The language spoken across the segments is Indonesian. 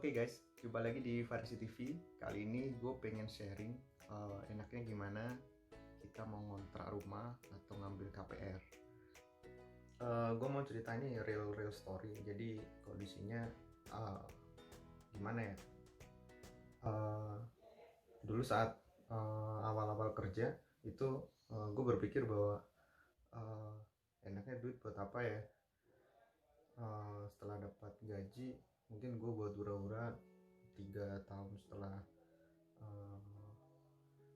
Oke guys, jumpa lagi di Farisi TV. Kali ini gue pengen sharing enaknya gimana kita mau ngontrak rumah atau ngambil KPR. Gue mau cerita ini real story. Jadi kondisinya gimana ya? Dulu saat awal-awal kerja itu gue berpikir bahwa enaknya duit buat apa ya? Setelah dapat gaji mungkin gue buat hura-hura 3 tahun setelah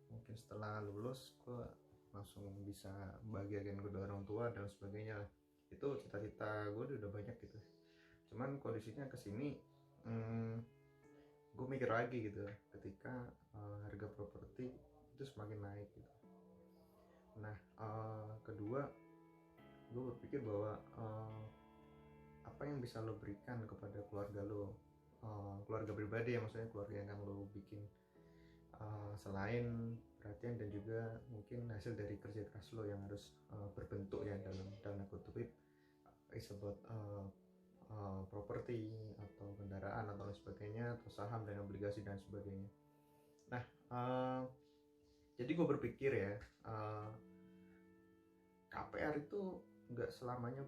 mungkin setelah lulus gue langsung bisa bahagiakan kedua orang tua dan sebagainya lah. Itu cita-cita gue udah banyak gitu, cuman kondisinya kesini gue mikir lagi gitu ketika harga properti itu semakin naik gitu. Nah kedua gue berpikir bahwa apa yang bisa lo berikan kepada keluarga lo, keluarga pribadi ya, maksudnya keluarga yang akan lo bikin, selain perhatian dan juga mungkin hasil dari kerja keras lo yang harus berbentuk ya dalam kutip is about properti atau kendaraan atau lain sebagainya, atau saham dan obligasi dan sebagainya. Nah jadi gue berpikir ya, KPR itu nggak selamanya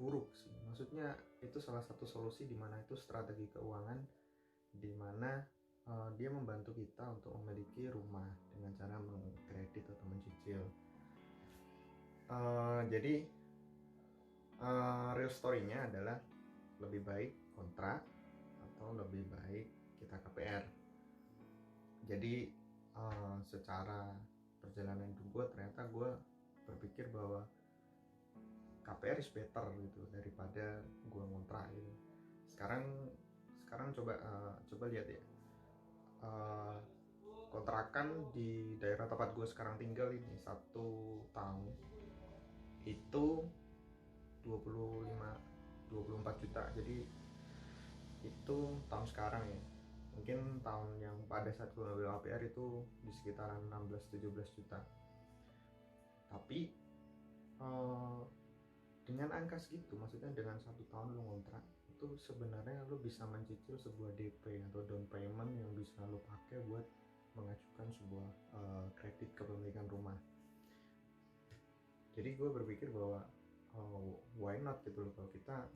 buruk sih. Maksudnya itu salah satu solusi di mana itu strategi keuangan di mana dia membantu kita untuk memiliki rumah dengan cara mengkredit atau mencicil. Jadi real story-nya adalah lebih baik kontrak atau lebih baik kita KPR. Jadi secara perjalanan hidup gue, ternyata gue berpikir bahwa KPR is better gitu daripada gue ngontrak gitu. Sekarang coba lihat ya, kontrakan di daerah tempat gue sekarang tinggal ini 1 tahun itu 24 juta. Jadi itu tahun sekarang ya. Mungkin tahun yang pada saat gue ngambil KPR itu di sekitaran 16-17 juta. Tapi dengan angka segitu, maksudnya dengan 1 tahun lo ngontrak, itu sebenarnya lo bisa mencicil sebuah DP atau down payment yang bisa lo pakai buat mengajukan sebuah kredit kepemilikan rumah. Jadi gue berpikir bahwa why not gitu loh kalau kita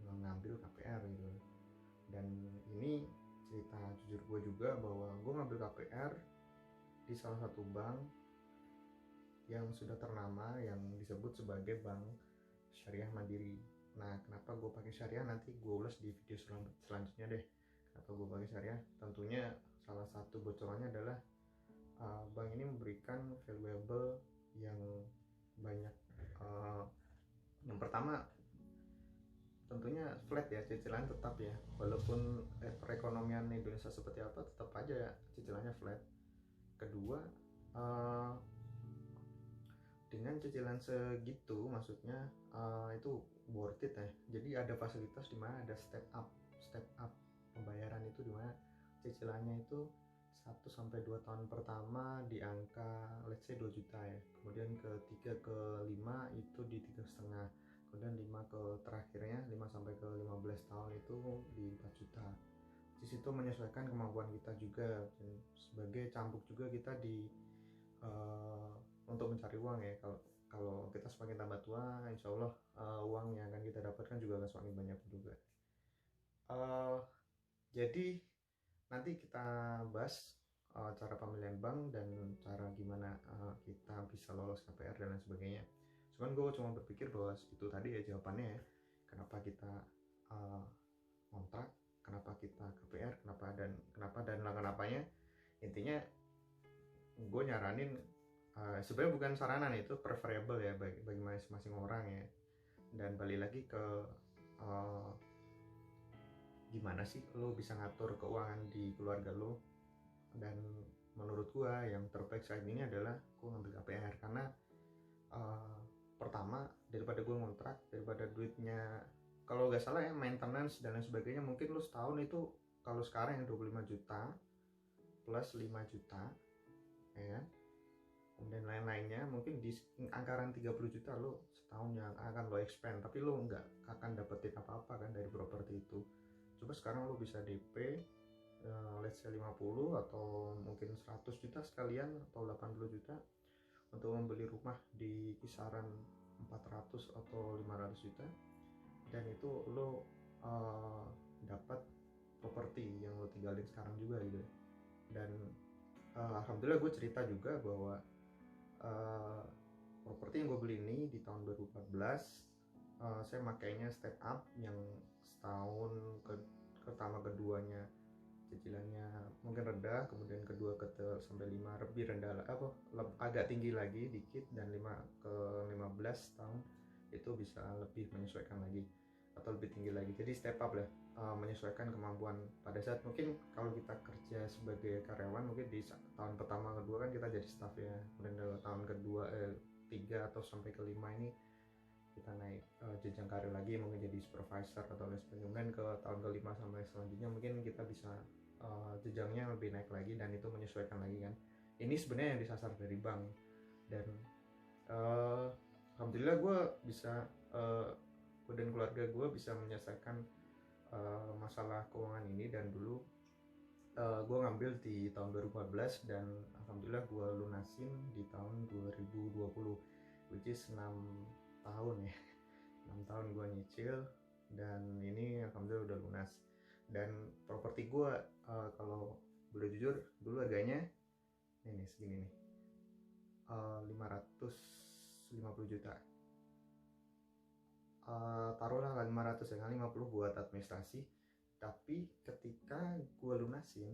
ngambil KPR gitu. Dan ini cerita jujur gue juga bahwa gue ngambil KPR di salah satu bank yang sudah ternama yang disebut sebagai Bank Syariah Mandiri. Nah, kenapa gue pakai syariah nanti gue ulas di video selanjutnya deh. Kenapa gue pakai syariah? Tentunya salah satu bocorannya adalah bank ini memberikan valuable yang banyak. Yang pertama tentunya flat ya, cicilan tetap ya, walaupun perekonomian Indonesia seperti apa tetap aja ya cicilannya flat. Kedua, dengan cicilan segitu maksudnya itu worth it ya. Jadi ada fasilitas di mana ada step up pembayaran itu, di mana cicilannya itu 1-2 tahun pertama di angka let's say 2 juta ya, kemudian ke 3 ke 5 itu di 3,5, kemudian 5 ke terakhirnya 5-15 tahun itu di 4 juta. Di situ menyesuaikan kemampuan kita juga, dan sebagai cambuk juga kita di untuk mencari uang ya. Kalau kita semakin tambah tua, insya Allah uang yang akan kita dapatkan juga akan semakin banyak juga. Jadi nanti kita bahas cara pemilihan bank dan cara gimana kita bisa lolos KPR dan lain sebagainya. Cuman gue cuma berpikir bahwa itu tadi ya jawabannya ya, kenapa kita kontrak, kenapa kita KPR, kenapa dan kenapanya. Intinya gue nyaranin, sebenarnya bukan saranan, itu preferable ya bagi masing-masing orang ya. Dan balik lagi ke gimana sih lo bisa ngatur keuangan di keluarga lo. Dan menurut gue yang terbaik saat ini adalah gue ngambil KPR, karena pertama daripada gue ngontrak, daripada duitnya kalau nggak salah ya maintenance dan lain sebagainya mungkin lo setahun itu kalau sekarang yang 25 juta plus 5 juta ya, kemudian lain-lainnya mungkin di anggaran 30 juta lo setahun yang akan lo expand, tapi lo nggak akan dapetin apa-apa kan dari properti itu. Coba sekarang lo bisa DP let's say 50 atau mungkin 100 juta sekalian atau 80 juta untuk membeli rumah di kisaran 400 atau 500 juta, dan itu lo dapat properti yang lo tinggalin sekarang juga gitu. Dan alhamdulillah gue cerita juga bahwa properti yang gue beli ini di tahun 2014, saya makainya step up yang setahun pertama keduanya cicilannya mungkin rendah, kemudian kedua ke sampai 5 lebih rendah agak tinggi lagi dikit, dan 5 ke 15 tahun itu bisa lebih menyesuaikan lagi atau lebih tinggi lagi. Jadi step up lah, menyesuaikan kemampuan. Pada saat mungkin kalau kita kerja sebagai karyawan mungkin di tahun pertama kedua kan kita jadi staff ya, kemudian tahun kedua 3 atau sampai ke 5 ini kita naik jenjang karir lagi, mungkin jadi supervisor atau lain sebagainya. Kemudian ke tahun ke-5 sampai selanjutnya mungkin kita bisa jenjangnya lebih naik lagi, dan itu menyesuaikan lagi kan. Ini sebenarnya yang disasar dari bank, dan alhamdulillah gue bisa gue dan keluarga gue bisa menyelesaikan masalah keuangan ini. Dan dulu gue ngambil di tahun 2014 dan alhamdulillah gue lunasin di tahun 2020, which is 6 tahun ya. 6 tahun gue nyicil, dan ini alhamdulillah udah lunas. Dan properti gue kalau boleh jujur dulu harganya ini segini nih, 550 juta, taruhlah 500 ya, 50 buat administrasi. Tapi ketika gue lunasin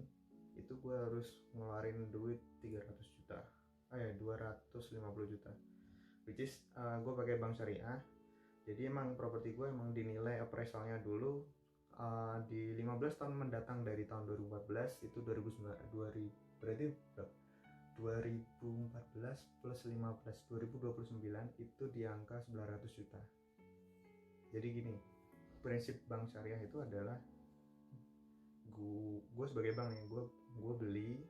itu gue harus ngeluarin duit 300 juta, 250 juta, which is gue pakai bank syariah. Jadi emang properti gue emang dinilai appraisalnya dulu di 15 tahun mendatang dari tahun 2014 itu 2009, berarti 2014 plus 15 2029 itu di angka 900 juta. Jadi gini, prinsip bank syariah itu adalah gue sebagai bank nih, gue beli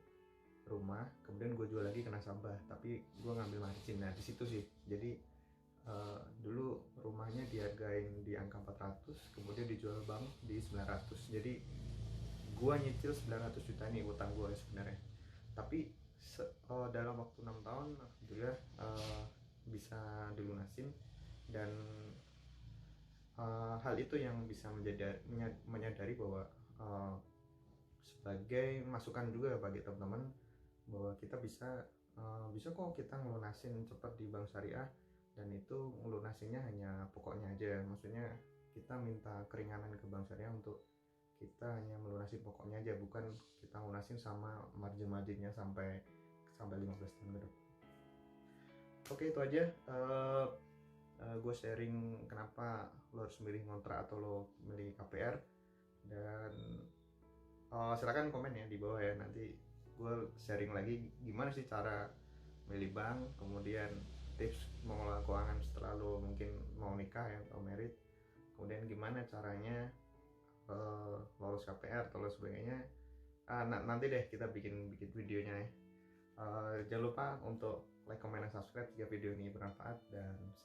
rumah kemudian gue jual lagi ke nasabah, tapi gue ngambil margin. Nah di situ sih. Jadi dulu rumahnya dihargain di angka 400, kemudian dijual bank di 900. Jadi gue nyicil 900 juta nih utang gue sebenarnya. Tapi dalam waktu 6 tahun alhamdulillah bisa dilunasin. Dan hal itu yang bisa menyadari bahwa sebagai masukan juga bagi teman-teman bahwa kita bisa kok kita ngelunasin cepat di bank syariah. Dan itu ngelunasinnya hanya pokoknya aja, maksudnya kita minta keringanan ke bank syariah untuk kita hanya melunasi pokoknya aja, bukan kita lunasin sama margin-marginnya sampai 15 tahun ke depan. Oke, itu aja gue sharing kenapa lo harus milih ngontrak atau lo milih KPR. Dan silakan komen ya di bawah ya, nanti gue sharing lagi gimana sih cara milih bank, kemudian tips mengelola keuangan setelah lo mungkin mau nikah ya atau merit, kemudian gimana caranya lolos KPR atau sebagainya. Nanti deh kita bikin videonya ya. Jangan lupa untuk like, comment, dan subscribe jika video ini bermanfaat, dan see you.